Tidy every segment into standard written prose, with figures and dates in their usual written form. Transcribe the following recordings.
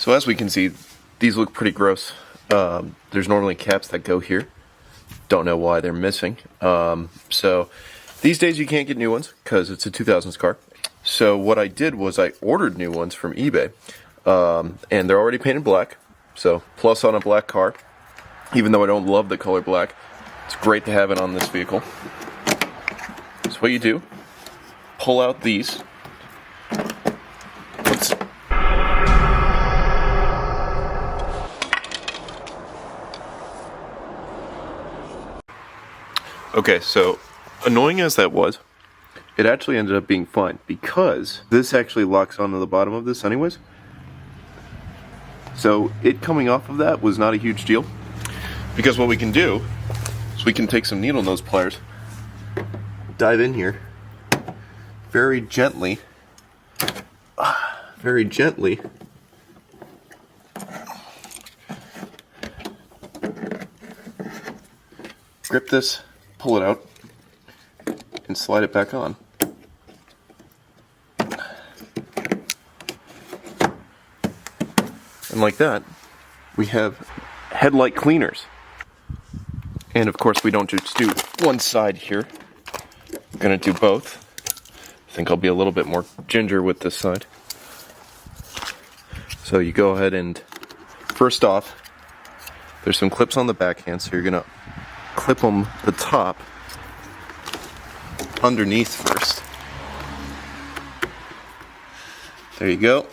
So as we can see, these look pretty gross. There's normally caps that go here. Don't know why they're missing. So these days you can't get new ones because it's a 2000s car. So what I did was I ordered new ones from eBay, and they're already painted black. So plus on a black car, even though I don't love the color black, it's great to have it on this vehicle. So what you do, pull out these. Okay, so annoying as that was, it actually ended up being fine because this actually locks onto the bottom of this anyways. So it coming off of that was not a huge deal, because what we can do is we can take some needle nose pliers, dive in here very gently, grip this, pull it out, and slide it back on. And like that, we have headlight cleaners. And of course we don't just do one side here. I'm gonna do both. I think I'll be a little bit more ginger with this side. So you go ahead and, first off, there's some clips on the backhand, so you're gonna clip them the top underneath first. There you go.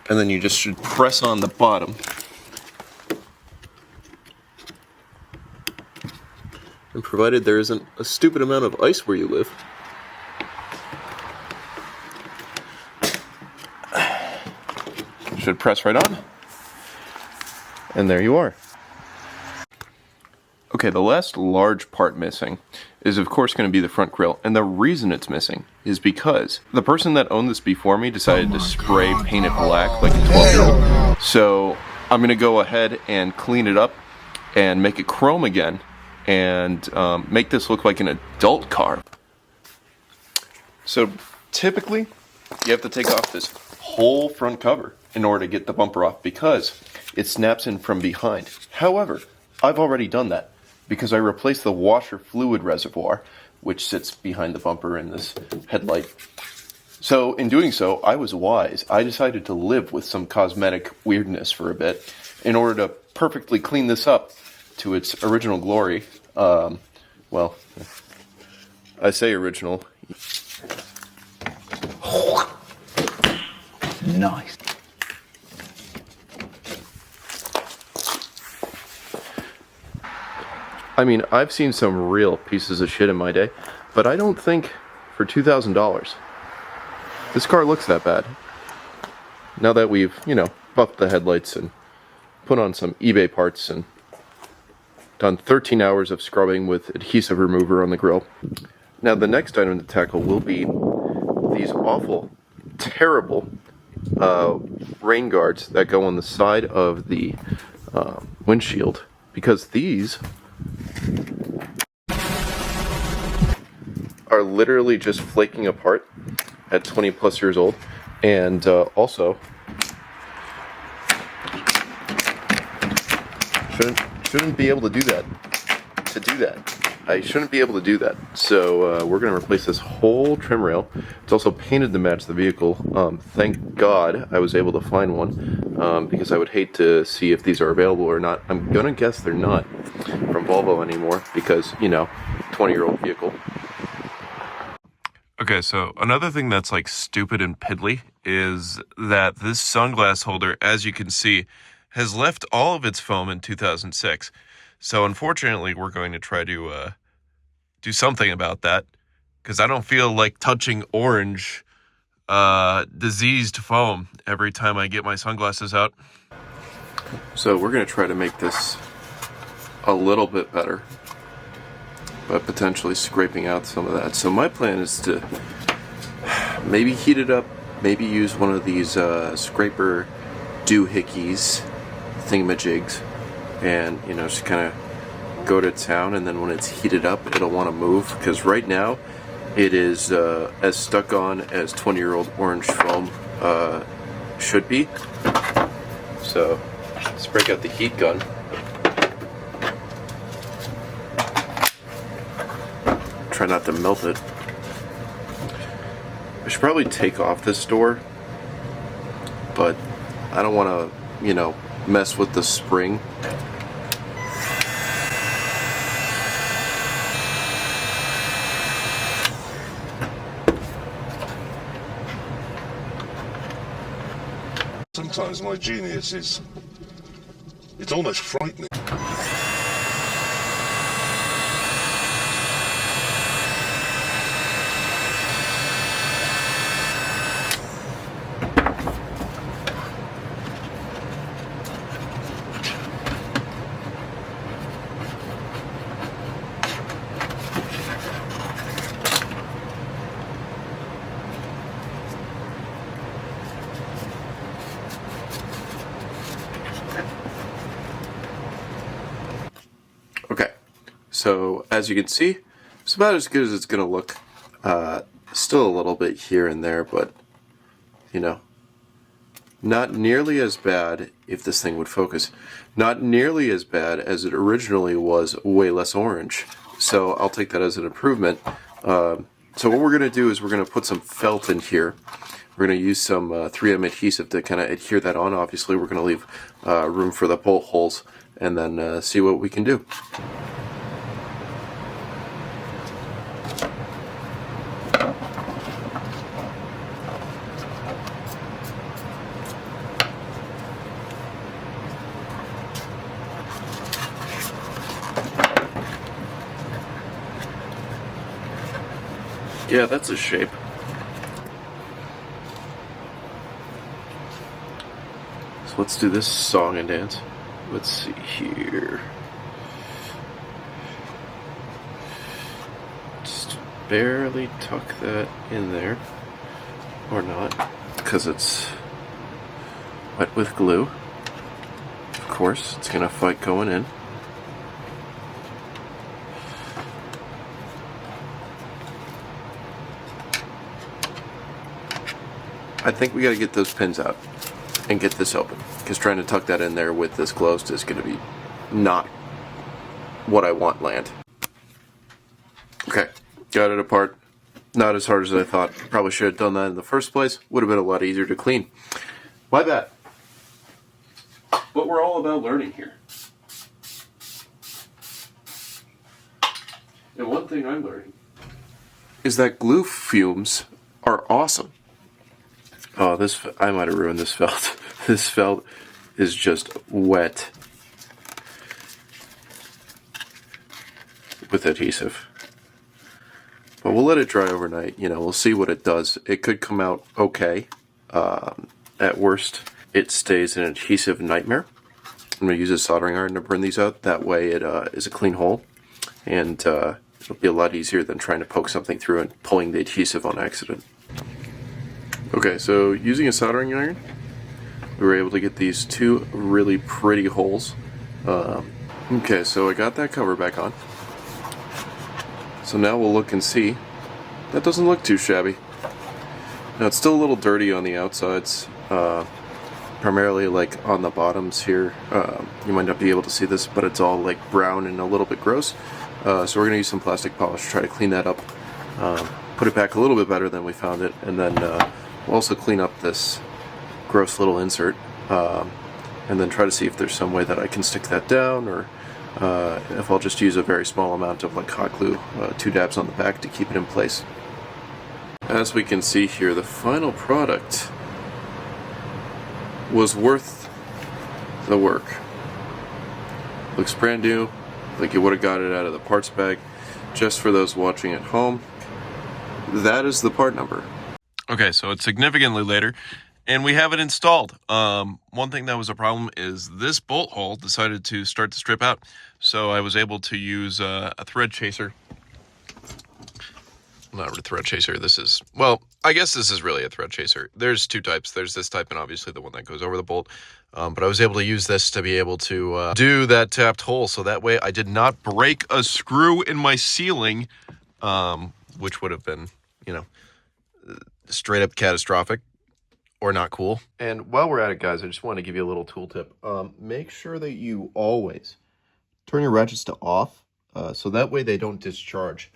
And then you just should press on the bottom. And provided there isn't a stupid amount of ice where you live, should press right on. And there you are. Okay, the last large part missing is of course going to be the front grille, and the reason it's missing is because the person that owned this before me decided to spray paint it black like a 12-year-old. So I'm going to go ahead and clean it up and make it chrome again and make this look like an adult car. So typically you have to take off this whole front cover in order to get the bumper off because it snaps in from behind. However, I've already done that, because I replaced the washer fluid reservoir, which sits behind the bumper in this headlight. So in doing so, I was wise. I decided to live with some cosmetic weirdness for a bit in order to perfectly clean this up to its original glory. Well, I say original. Nice. I mean, I've seen some real pieces of shit in my day, but I don't think for $2,000 this car looks that bad. Now that we've, buffed the headlights and put on some eBay parts and done 13 hours of scrubbing with adhesive remover on the grille. Now the next item to tackle will be these awful, terrible rain guards that go on the side of the windshield, because these are literally just flaking apart at 20 plus years old, and also shouldn't be able to do that. I shouldn't be able to do that. So we're going to replace this whole trim rail. It's also painted to match the vehicle. Thank God I was able to find one, because I would hate to see if these are available or not. I'm going to guess they're not from Volvo anymore because, 20-year-old vehicle. Okay, so another thing that's like stupid and piddly is that this sunglass holder, as you can see, has left all of its foam in 2006. So unfortunately, we're going to try to do something about that, because I don't feel like touching orange diseased foam every time I get my sunglasses out. So we're going to try to make this a little bit better, but potentially scraping out some of that. So my plan is to maybe heat it up, maybe use one of these scraper doohickeys thingamajigs, and just kind of go to town, and then when it's heated up it'll want to move, because right now it is as stuck on as 20-year-old orange foam should be. So let's break out the heat gun. Try not to melt it. I should probably take off this door, but I don't want to, you know, mess with the spring. Sometimes my genius is... it's almost frightening. Okay, so as you can see, it's about as good as it's going to look. Still a little bit here and there, but, you know, not nearly as bad if this thing would focus. Not nearly as bad as it originally was, way less orange. So I'll take that as an improvement. So what we're going to do is we're going to put some felt in here. We're going to use some 3M adhesive to kind of adhere that on. Obviously, we're going to leave room for the bolt holes, and then see what we can do. Yeah, that's a shape. So let's do this song and dance. Let's see here. Just barely tuck that in there. Or not, because it's wet with glue. Of course, it's gonna fight going in. I think we gotta get those pins out and get this open, because trying to tuck that in there with this closed is going to be not what I want land. Okay, got it apart. Not as hard as I thought. Probably should have done that in the first place. Would have been a lot easier to clean. My bad. But we're all about learning here. And one thing I'm learning is that glue fumes are awesome. Oh, this, I might have ruined this felt. This felt is just wet with adhesive. But we'll let it dry overnight. You know, we'll see what it does. It could come out okay. At worst, it stays an adhesive nightmare. I'm going to use a soldering iron to burn these out. That way it is a clean hole. And it'll be a lot easier than trying to poke something through and pulling the adhesive on accident. Okay, so using a soldering iron, we were able to get these two really pretty holes. Okay, so I got that cover back on. So now we'll look and see. That doesn't look too shabby. Now it's still a little dirty on the outsides, primarily like on the bottoms here. You might not be able to see this, but it's all like brown and a little bit gross. So we're going to use some plastic polish to try to clean that up, put it back a little bit better than we found it, and then we'll also clean up this gross little insert, and then try to see if there's some way that I can stick that down, or if I'll just use a very small amount of like hot glue, 2 dabs on the back to keep it in place. As we can see here, the final product was worth the work. Looks brand new, like you would have got it out of the parts bag. Just for those watching at home, that is the part number. Okay, so it's significantly later, and we have it installed. One thing that was a problem is this bolt hole decided to start to strip out, so I was able to use a thread chaser. Not a thread chaser, this is, well, I guess this is really a thread chaser. There's 2 types. There's this type and obviously the one that goes over the bolt. But I was able to use this to be able to do that tapped hole, so that way I did not break a screw in my ceiling, which would have been, you know, straight up catastrophic, or not cool. And while we're at it, guys, I just want to give you a little tool tip. Make sure that you always turn your ratchets to off, so that way they don't discharge.